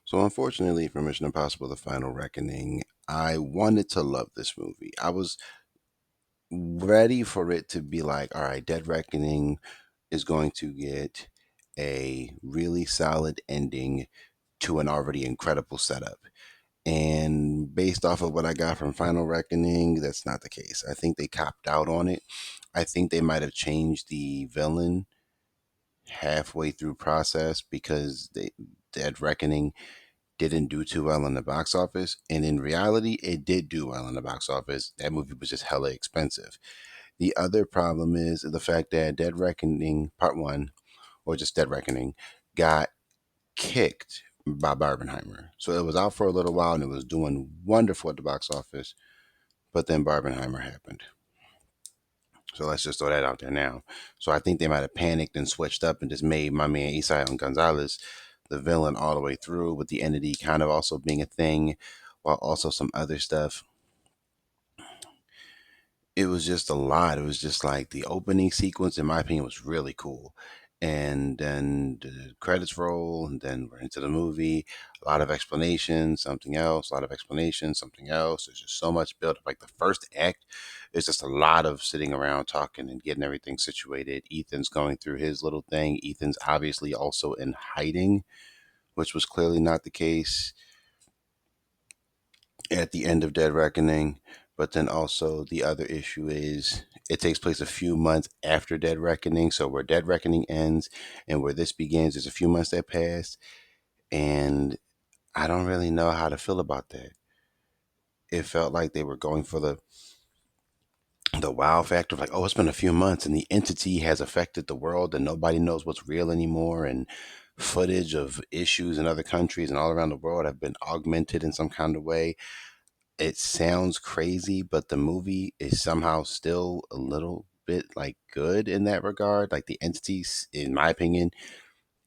So, unfortunately for Mission Impossible: The Final Reckoning, I wanted to love this movie. I was ready for it to be like, all right, Dead Reckoning is going to get a really solid ending to an already incredible setup. And based off of what I got from Final Reckoning, that's not the case. I think they copped out on it. I think they might have changed the villain halfway through process because Dead Reckoning didn't do too well in the box office. And in reality, it did do well in the box office. That movie was just hella expensive. The other problem is the fact that Dead Reckoning Part 1, or just Dead Reckoning, got kicked by Barbenheimer. So it was out for a little while and it was doing wonderful at the box office, but then Barbenheimer happened. So let's just throw that out there now. So I think they might have panicked and switched up and just made my man Esai Gonzalez the villain all the way through, with the entity kind of also being a thing, while also some other stuff. It was just a lot. It was just like the opening sequence, in my opinion, was really cool. And then the credits roll, and then we're into the movie. A lot of explanation, something else, a lot of explanation, something else. There's just so much built up. Like the first act is just a lot of sitting around talking and getting everything situated. Ethan's going through his little thing. Ethan's obviously also in hiding, which was clearly not the case at the end of Dead Reckoning. But then also the other issue is it takes place a few months after Dead Reckoning. So where Dead Reckoning ends and where this begins, there's a few months that pass. And I don't really know how to feel about that. It felt like they were going for the wow factor of like, oh, it's been a few months and the entity has affected the world and nobody knows what's real anymore. And footage of issues in other countries and all around the world have been augmented in some kind of way. It sounds crazy, but the movie is somehow still a little bit like good in that regard. Like the entities, in my opinion,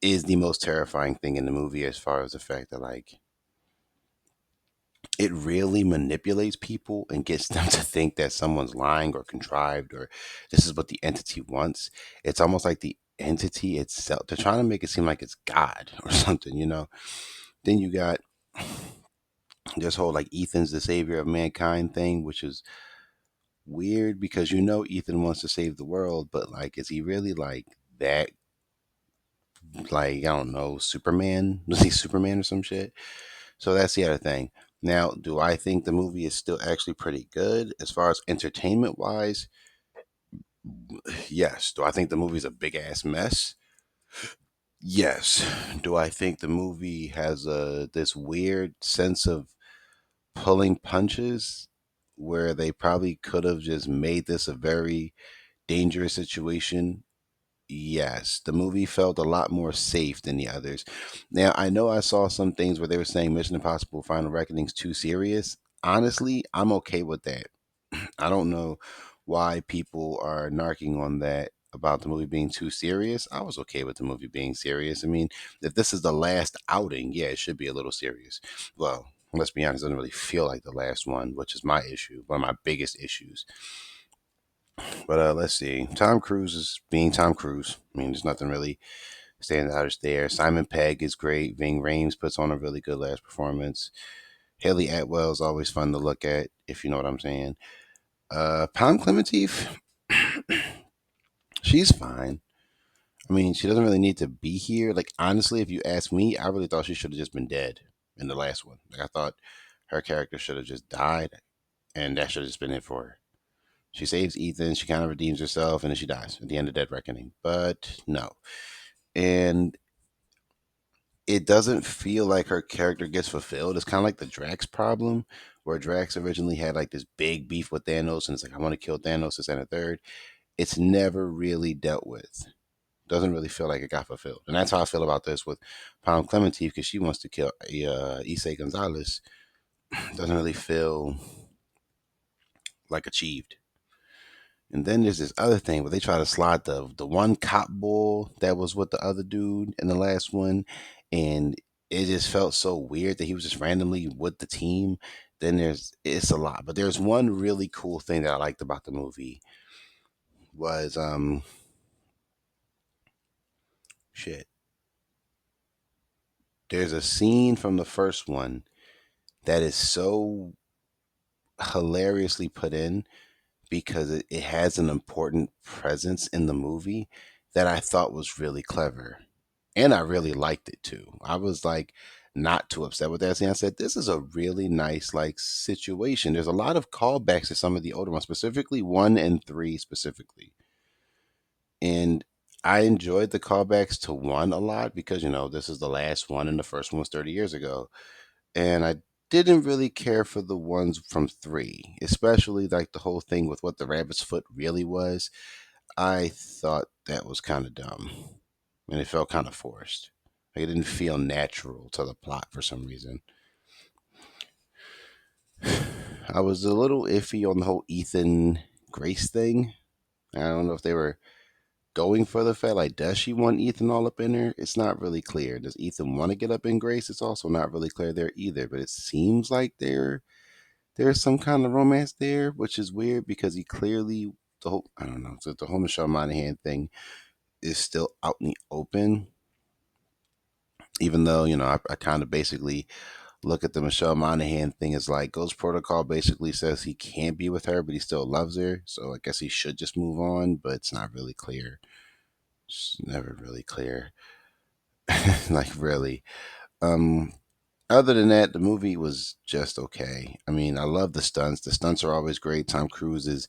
is the most terrifying thing in the movie, as far as the fact that like it really manipulates people and gets them to think that someone's lying or contrived or this is what the entity wants. It's almost like the entity itself. They're trying to make it seem like it's God or something. Then you got this whole like Ethan's the savior of mankind thing, which is weird because Ethan wants to save the world, but like, is he really like that? Like, I don't know, Superman? Was he Superman or some shit? So that's the other thing. Now, do I think the movie is still actually pretty good as far as entertainment wise? Yes. Do I think the movie's a big ass mess? Yes. Do I think the movie has this weird sense of pulling punches where they probably could have just made this a very dangerous situation? Yes, the movie felt a lot more safe than the others. Now, I know I saw some things where they were saying Mission Impossible Final Reckoning's too serious. Honestly, I'm okay with that. I don't know why people are narking on that about the movie being too serious. I was okay with the movie being serious. I mean, if this is the last outing, yeah, it should be a little serious. Well, let's be honest, it doesn't really feel like the last one, which is my issue, one of my biggest issues. But let's see. Tom Cruise is being Tom Cruise. I mean, there's nothing really standing out there. Simon Pegg is great. Ving Rhames puts on a really good last performance. Haley Atwell is always fun to look at, if you know what I'm saying. Pam Clementif, she's fine. I mean, she doesn't really need to be here. Like, honestly, if you ask me, I really thought she should have just been dead in the last one. Like, I thought her character should have just died, and that should have just been it for her. She saves Ethan, she kind of redeems herself, and then she dies at the end of Dead Reckoning. But no. And it doesn't feel like her character gets fulfilled. It's kind of like the Drax problem, where Drax originally had like this big beef with Thanos, and it's like, I want to kill Thanos, this and a third. It's never really dealt with. Doesn't really feel like it got fulfilled. And that's how I feel about this with Palm Clemente, because she wants to kill Esai Gonzalez. Doesn't really feel like achieved. And then there's this other thing where they try to slide the one cop bull that was with the other dude in the last one, and it just felt so weird that he was just randomly with the team. Then it's a lot, but there's one really cool thing that I liked about the movie was shit. There's a scene from the first one that is so hilariously put in because it has an important presence in the movie that I thought was really clever. And I really liked it too. I was like not too upset with that scene. I said, this is a really nice like situation. There's a lot of callbacks to some of the older ones, specifically one and three specifically. And I enjoyed the callbacks to one a lot because, this is the last one and the first one was 30 years ago. And I didn't really care for the ones from three, especially like the whole thing with what the rabbit's foot really was. I thought that was kind of dumb and it felt kind of forced. Like, it didn't feel natural to the plot for some reason. I was a little iffy on the whole Ethan Grace thing. I don't know if they were going for the fact, like, does she want Ethan all up in her? It's not really clear. Does Ethan want to get up in Grace? It's also not really clear there either. But it seems like there's some kind of romance there, which is weird because he clearly the whole I don't know, so the whole Michelle Monaghan thing is still out in the open. Even though, I kind of basically look at the Michelle Monaghan thing as like Ghost Protocol basically says he can't be with her, but he still loves her. So I guess he should just move on, but it's not really clear. It's never really clear. Like, really. Um, Other than that, the movie was just okay. I mean, I love the stunts. The stunts are always great. Tom Cruise is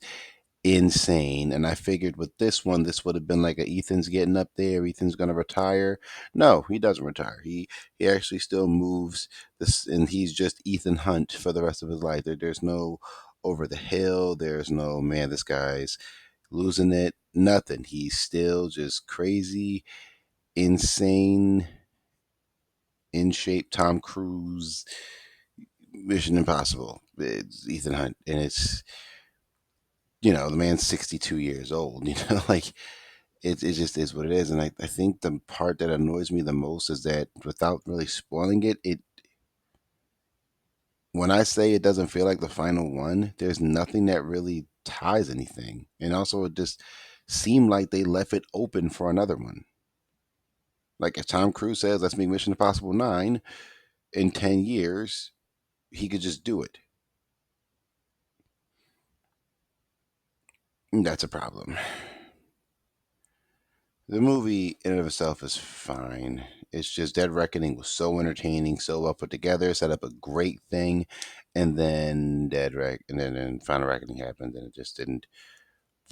insane. And I figured with this one, this would have been like a Ethan's getting up there. Ethan's gonna retire. No, he doesn't retire. He actually still moves this, and he's just Ethan Hunt for the rest of his life. There's no over the hill. There's no man. This guy's losing it. Nothing. He's still just crazy, insane, in shape. Tom Cruise, Mission Impossible. It's Ethan Hunt, and it's the man's 62 years old. Like, it just is what it is. And I think the part that annoys me the most is that without really spoiling it when I say it doesn't feel like the final one, there's nothing that really ties anything. And also it just seemed like they left it open for another one. Like, if Tom Cruise says let's make Mission Impossible 9 in 10 years, he could just do it. And that's a problem. The movie in and of itself is fine. It's just Dead Reckoning was so entertaining, so well put together, set up a great thing, and then and then Final Reckoning happened, and it just didn't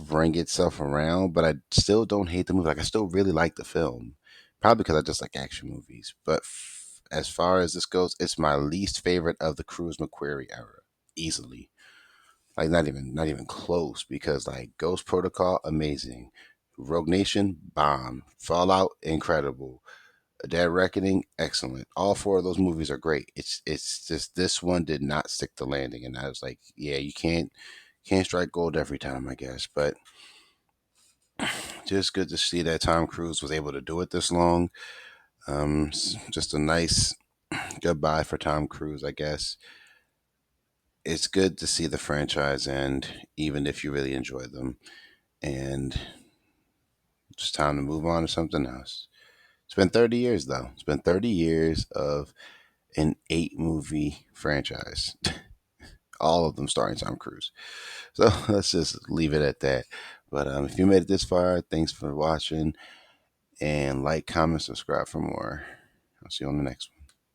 bring itself around. But I still don't hate the movie. Like, I still really like the film, probably because I just like action movies. But as far as this goes, it's my least favorite of the Cruise McQuarrie era, easily. Like, not even close, because like Ghost Protocol, amazing. Rogue Nation, bomb. Fallout, incredible. Dead Reckoning, excellent. All four of those movies are great. It's just this one did not stick the landing, and I was like, yeah, you can't strike gold every time, I guess. But just good to see that Tom Cruise was able to do it this long. Just a nice goodbye for Tom Cruise, I guess. It's good to see the franchise end, even if you really enjoy them. And it's time to move on to something else. It's been 30 years, though. It's been 30 years of an 8 movie franchise, all of them starring Tom Cruise. So let's just leave it at that. But if you made it this far, thanks for watching, and like, comment, subscribe for more. I'll see you on the next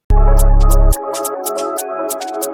one.